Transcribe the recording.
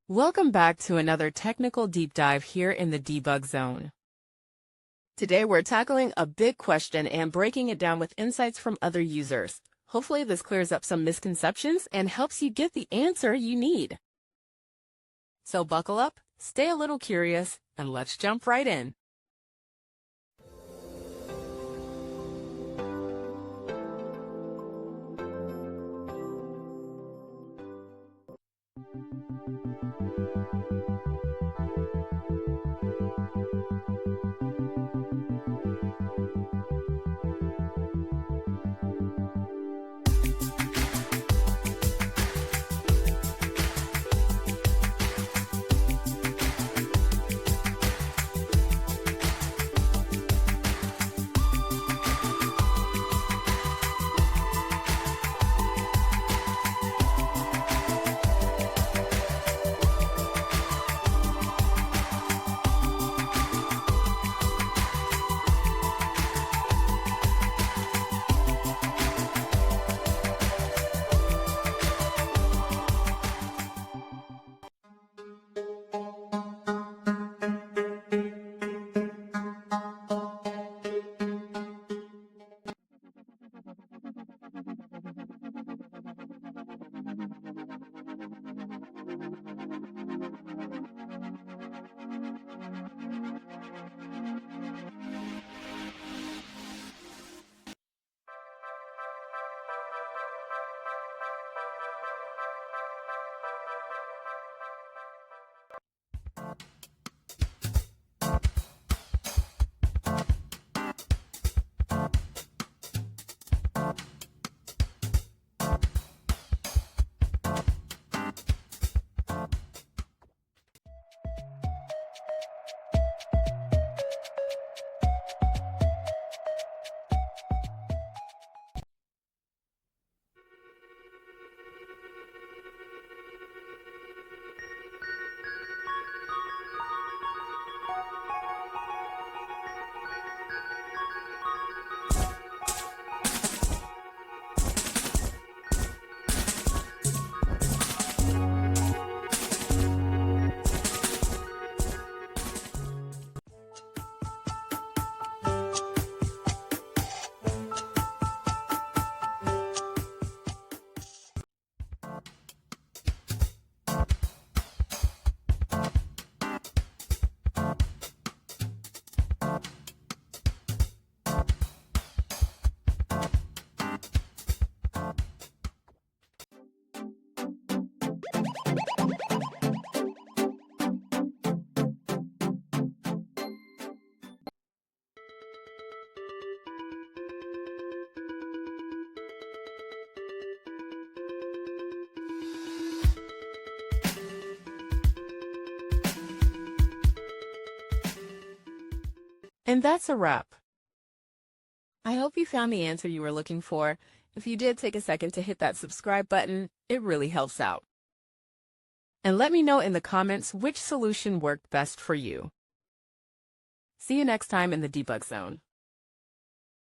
Welcome back to another technical deep dive here in the Debug Zone. Today we're tackling a big question and breaking it down with insights from other users. Hopefully this clears up some misconceptions and helps you get the answer you need. So buckle up, stay a little curious, and let's jump right in. And that's a wrap. I hope you found the answer you were looking for. If you did, take a second to hit that subscribe button. It really helps out. And let me know in the comments which solution worked best for you. See you next time in the Debug Zone.